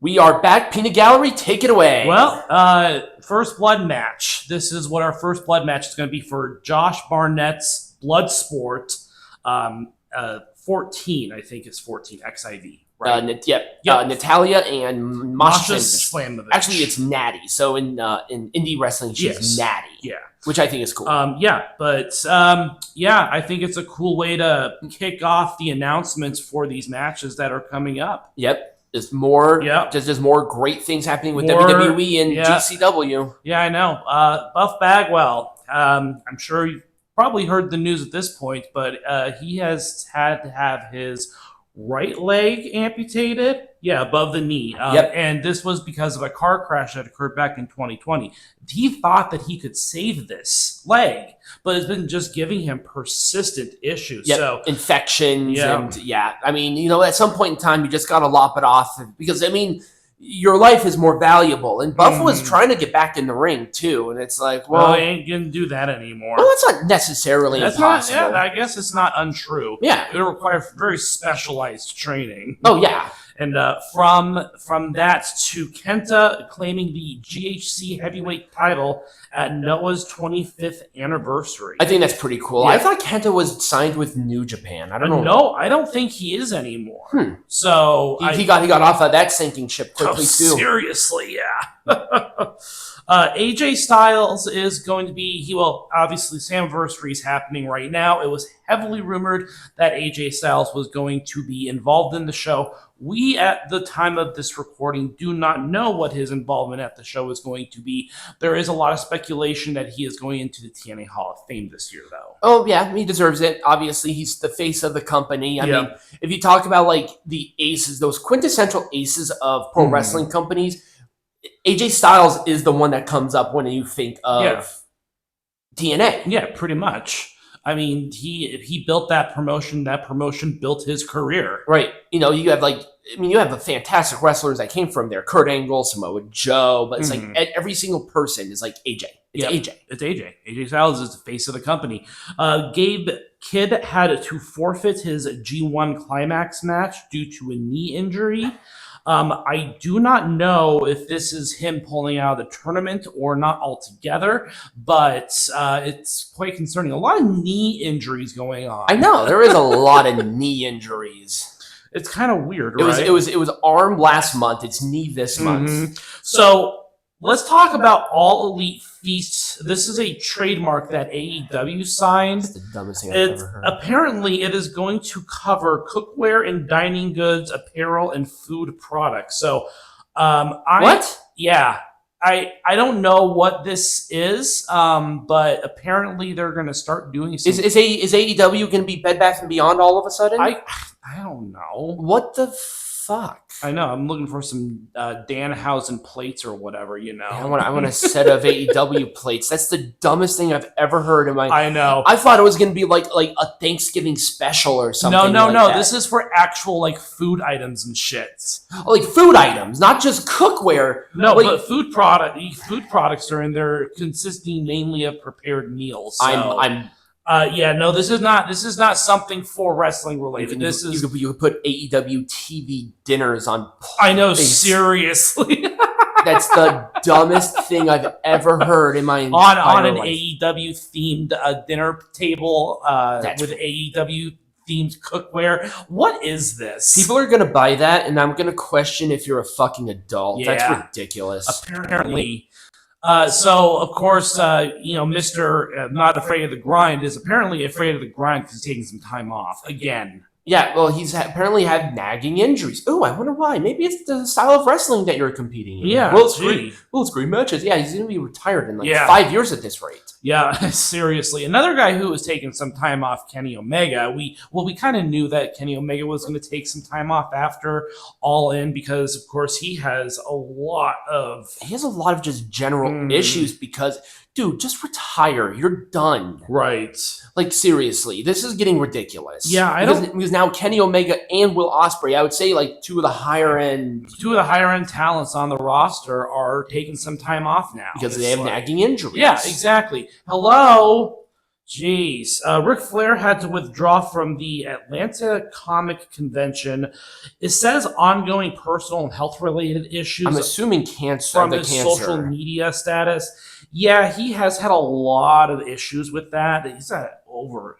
We are back. Peanut Gallery, take it away. Well, first blood match. This is what our first blood match is going to be for Josh Barnett's Bloodsport. 14, I think, is 14 XIV. Right? Natalya and Majestic. Actually, it's Nattie. So in indie wrestling, she's Nattie. Yeah. Which I think is cool. I think it's a cool way to kick off the announcements for these matches that are coming up. Yep. There's more. There's more great things happening with WWE and GCW. Yeah, I know. Buff Bagwell. I'm sure you've probably heard the news at this point, but he has had to have his right leg amputated. Yeah, above the knee. And this was because of a car crash that occurred back in 2020. He thought that he could save this leg, but it's been just giving him persistent issues. So infections and I mean, at some point in time, you just got to lop it off because, I mean, your life is more valuable. And Buff was trying to get back in the ring, too. And it's like, well, I ain't going to do that anymore. Well, that's not necessarily impossible. I guess it's not untrue. Yeah. It would require very specialized training. Oh, yeah. And from that to Kenta claiming the GHC heavyweight title at Noah's 25th anniversary. I think that's pretty cool. I thought Kenta was signed with New Japan. I don't know. No, I don't think he is anymore. So he got off of that sinking ship quickly too. Seriously, yeah. AJ Styles is going to be, obviously Slammiversary is happening right now. It was heavily rumored that AJ Styles was going to be involved in the show. We, at the time of this recording, do not know what his involvement at the show is going to be. There is a lot of speculation that he is going into the TNA Hall of Fame this year, though. Oh, yeah, he deserves it. Obviously, he's the face of the company. I mean, if you talk about, like, the aces, those quintessential aces of pro wrestling companies, AJ Styles is the one that comes up when you think of TNA. Yeah, pretty much. I mean, he built that promotion. That promotion built his career. Right. You have you have the fantastic wrestlers that came from there. Kurt Angle, Samoa Joe, but it's like every single person is like AJ. It's AJ. It's AJ. AJ Styles is the face of the company. Gabe Kidd had to forfeit his G1 Climax match due to a knee injury. I do not know if this is him pulling out of the tournament or not altogether, but it's quite concerning. A lot of knee injuries going on. I know there is a lot of knee injuries. It's kind of weird, right? It was arm last month. It's knee this month. So let's talk about All Elite Feasts. This is a trademark that AEW signed. It's the dumbest thing I've ever heard. Apparently, it is going to cover cookware and dining goods, apparel, and food products. So, what? Yeah. I don't know what this is, but apparently they're going to start doing something. Is AEW going to be Bed Bath & Beyond all of a sudden? I don't know. What the fuck? I know. I'm looking for some Danhausen plates or whatever, I want a set of AEW plates. That's the dumbest thing I've ever heard in my... I know. I thought it was going to be like a Thanksgiving special or something. No. That. This is for actual food items and shit. Oh, food items, not just cookware. No, but food products are in there, consisting mainly of prepared meals. So. This is not something for wrestling related. You could put AEW TV dinners on. I know, seriously. That's the dumbest thing I've ever heard in my entire on an life. AEW themed dinner table with AEW themed cookware. What is this? People are gonna buy that, and I'm gonna question if you're a fucking adult. Yeah. That's ridiculous. Apparently. So, of course, Mr. Not Afraid of the Grind is apparently afraid of the grind because he's taking some time off again. Yeah, well, he's apparently had nagging injuries. Oh, I wonder why. Maybe it's the style of wrestling that you're competing in. Yeah. Well, it's great matches. Yeah, he's going to be retired in 5 years at this rate. Yeah, seriously. Another guy who was taking some time off, Kenny Omega. We kind of knew that Kenny Omega was going to take some time off after All In because, of course, he has a lot of just general issues because, dude, just retire. You're done. Right. Seriously, this is getting ridiculous. Yeah, because now Kenny Omega and Will Ospreay, I would say two of the higher end talents on the roster are taking some time off now because they have nagging injuries. Yeah, exactly. Hello, Jeez. Ric Flair had to withdraw from the Atlanta Comic Convention. It says ongoing personal and health-related issues. I'm assuming cancer. From his social media status. Yeah, he has had a lot of issues with that. He's had over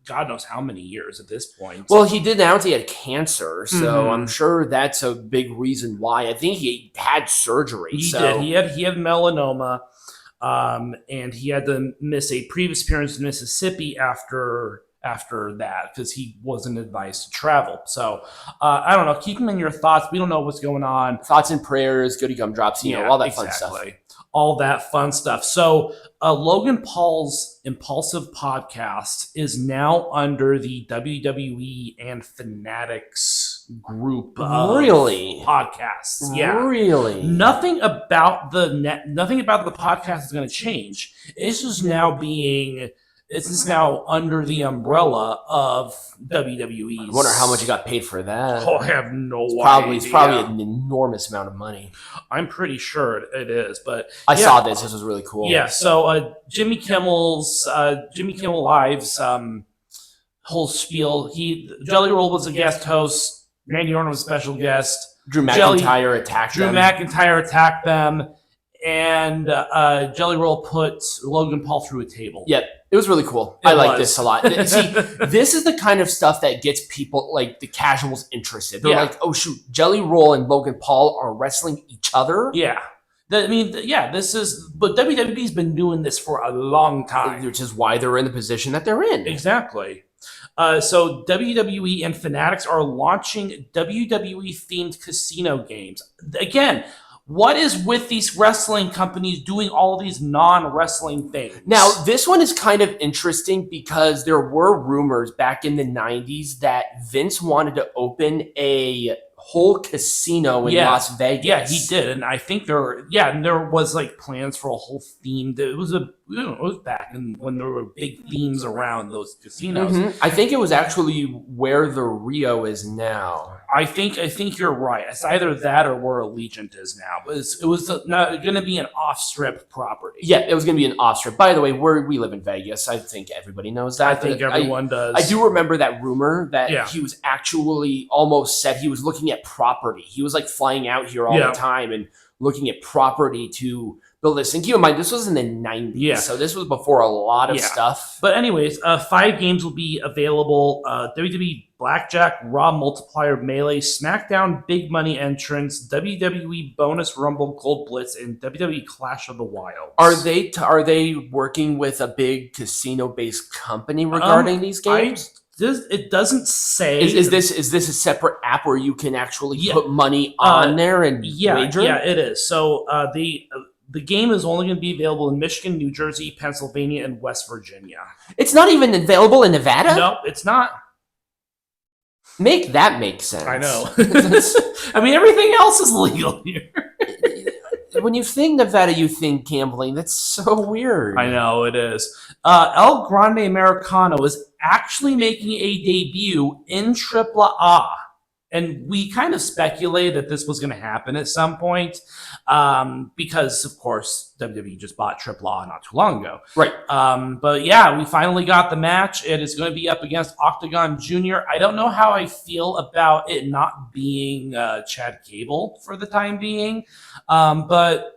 God knows how many years at this point. Well, he did announce he had cancer, so I'm sure that's a big reason why. I think he had surgery. He did. He had melanoma. And he had to miss a previous appearance in Mississippi after that because he wasn't advised to travel. So I don't know. Keep him in your thoughts. We don't know what's going on. Thoughts and prayers, goody gumdrops, all that fun stuff. All that fun stuff. So Logan Paul's Impulsive podcast is now under the WWE and Fanatics group of podcasts. Yeah. Really? Nothing about the podcast is going to change. It's just now under the umbrella of WWE. I wonder how much he got paid for that. Oh, I have no idea. It's probably an enormous amount of money. I'm pretty sure it is, but I saw this. This was really cool. Yeah. So Jimmy Kimmel Live's whole spiel. Jelly Roll was a guest host. Randy Orton was a special guest. Drew McIntyre attacked them. And Jelly Roll put Logan Paul through a table. Yep. It was really cool. I like this a lot. See, this is the kind of stuff that gets people, like the casuals, interested. They're like, oh, shoot, Jelly Roll and Logan Paul are wrestling each other? Yeah. But WWE's been doing this for a long time. Which is why they're in the position that they're in. Exactly. So WWE and Fanatics are launching WWE-themed casino games. Again, what is with these wrestling companies doing all these non-wrestling things? Now, this one is kind of interesting because there were rumors back in the 90s that Vince wanted to open a whole casino in Las Vegas. Yeah, he did. And I think there was like plans for a whole theme. It was back when there were big themes around those casinos. Mm-hmm. I think it was actually where the Rio is now. I think you're right. It's either that or where Allegiant is now. But it was going to be an off-strip property. Yeah, it was going to be an off-strip. By the way, we live in Vegas. I think everybody knows that. I think everyone does. I do remember that rumor that he was actually almost said he was looking at property. He was like flying out here all the time and looking at property to build this. And keep in mind, this was in the 90s, so this was before a lot of stuff. But anyways, 5 games will be available. WWE Blackjack, Raw Multiplier, Melee, SmackDown Big Money Entrance, WWE Bonus Rumble Gold Blitz, and WWE Clash of the Wilds. Are they working with a big casino-based company regarding these games? It doesn't say. Is this a separate app where you can actually put money on there and wager? Yeah, it is. So the game is only going to be available in Michigan, New Jersey, Pennsylvania, and West Virginia. It's not even available in Nevada? No, it's not. Make that make sense. I know. I mean, everything else is legal here. When you think Nevada, you think gambling. That's so weird. I know, it is. El Grande Americano is actually making a debut in AAA. And we kind of speculated that this was going to happen at some point because, of course, WWE just bought AAA not too long ago. Right. But yeah, we finally got the match. It is going to be up against Octagon Jr. I don't know how I feel about it not being Chad Gable for the time being, but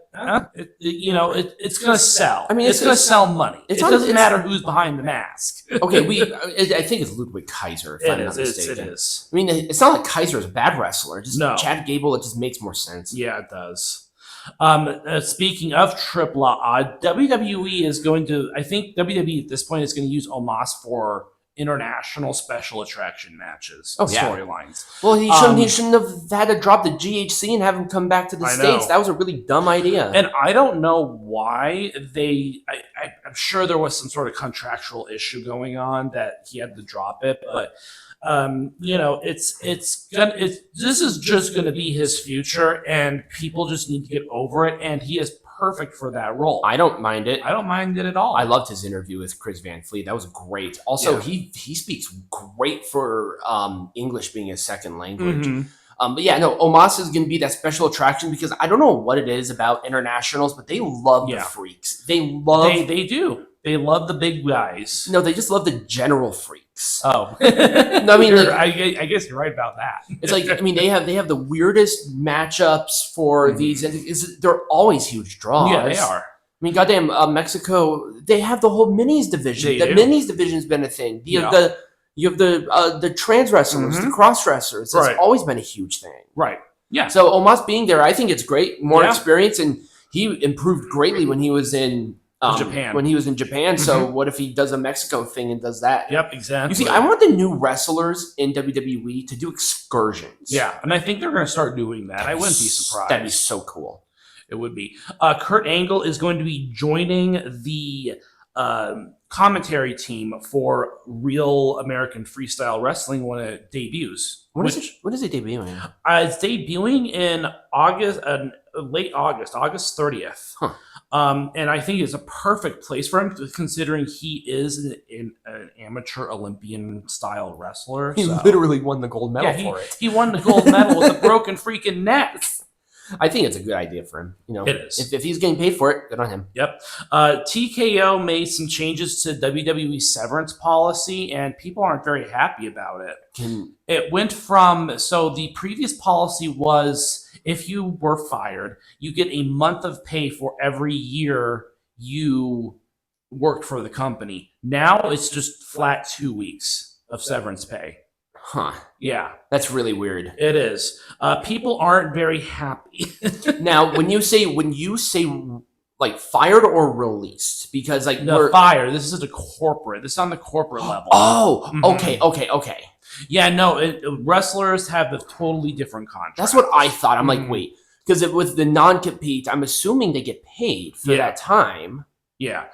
it's going to sell. I mean, it's going to sell money. It doesn't matter who's behind the mask. Okay, I think it's Ludwig Kaiser, if I'm not mistaken. It is. I mean, it's not like Kaiser is a bad wrestler. No. Chad Gable, it just makes more sense. Yeah, it does. Speaking of AAA, WWE is going to, I think WWE at this point is going to use Omos for international special attraction matches, storylines. Well, he shouldn't have had to drop the GHC and have him come back to the States. That was a really dumb idea. And I don't know why I'm sure there was some sort of contractual issue going on that he had to drop it, but this is just going to be his future, and people just need to get over it. And he is perfect for that role. I don't mind it. I don't mind it at all. I loved his interview with Chris Van Fleet. That was great. Also, he speaks great for English being his second language. Mm-hmm. But yeah, no, Omos is going to be that special attraction because I don't know what it is about internationals, but they love the freaks. They do. They love the big guys. No, they just love the general freaks. Oh, no, I mean, like, I guess you're right about that. It's like, I mean, they have the weirdest matchups for these. They're always huge draws. Yeah, they are. I mean, goddamn, Mexico, they have the whole minis division. The minis division has been a thing. You have the trans wrestlers, the cross wrestlers. It's always been a huge thing. Right. Yeah. So Omos being there, I think it's great. More experience, and he improved greatly when he was in Japan. When he was in Japan. So what if he does a Mexico thing and does that? Yep, exactly. You see, I want the new wrestlers in WWE to do excursions. Yeah, and I think they're going to start doing that. I wouldn't be surprised. That'd be so cool. It would be. Kurt Angle is going to be joining the commentary team for Real American Freestyle Wrestling when it debuts. When is it debuting? It's debuting in August, late August, August 30th. Huh. And I think it's a perfect place for him, considering he is an amateur Olympian style wrestler. He literally won the gold medal for it. He won the gold medal with a broken freaking neck. I think it's a good idea for him. You know, it is. If he's getting paid for it, good on him. Yep. TKO made some changes to WWE severance policy, and people aren't very happy about it. It went from, so the previous policy was if you were fired, you get a month of pay for every year you worked for the company. Now it's just flat 2 weeks of severance pay. Huh. Yeah. That's really weird. It is. People aren't very happy. Now, when you say like fired or released, because like fire. This is a corporate. This is on the corporate level. Oh, okay. Yeah, no. Wrestlers have a totally different contract. That's what I thought. I'm like, wait, because with the non-compete, I'm assuming they get paid for that time. Yeah.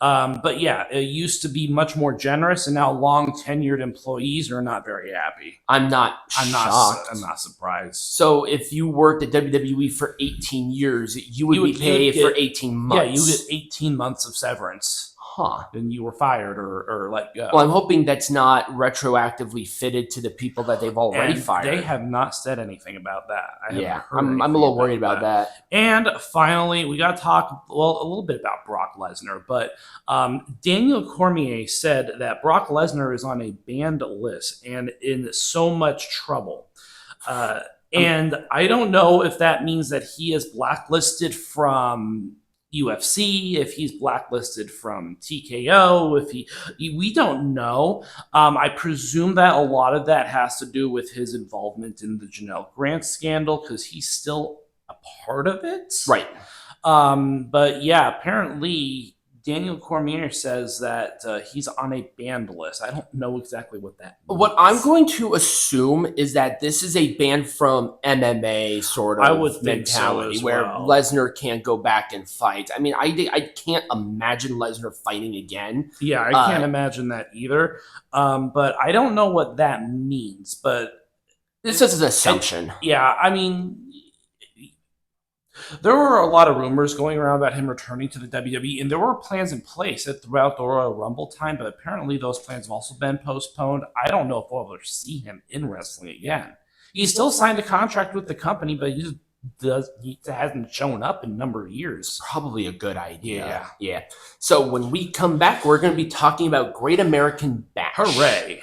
But yeah, it used to be much more generous, and now long-tenured employees are not very happy. I'm not shocked. I'm not surprised. So if you worked at WWE for 18 years, you would be paid for 18 months. Yeah, you get 18 months of severance. Huh. Then you were fired or let go. Well, I'm hoping that's not retroactively fitted to the people that they've already fired. They have not said anything about that. I'm a little worried about that. And finally, we got to talk a little bit about Brock Lesnar. But Daniel Cormier said that Brock Lesnar is on a banned list and in so much trouble. And I don't know if that means that he is blacklisted from UFC, if he's blacklisted from TKO, we don't know. I presume that a lot of that has to do with his involvement in the Janelle Grant scandal, because he's still a part of it. Right. But yeah, apparently Daniel Cormier says that he's on a banned list. I don't know exactly what that means. What I'm going to assume is that this is a ban from MMA sort of mentality, where Lesnar can't go back and fight. I mean, I can't imagine Lesnar fighting again. Yeah, I can't imagine that either. But I don't know what that means. But this is an assumption. Yeah, I mean, there were a lot of rumors going around about him returning to the WWE, and there were plans in place throughout the Royal Rumble time, but apparently those plans have also been postponed. I don't know if we'll ever see him in wrestling again. He still signed a contract with the company, but he hasn't shown up in a number of years. Probably a good idea. Yeah. So when we come back, we're going to be talking about Great American Bash. Hooray.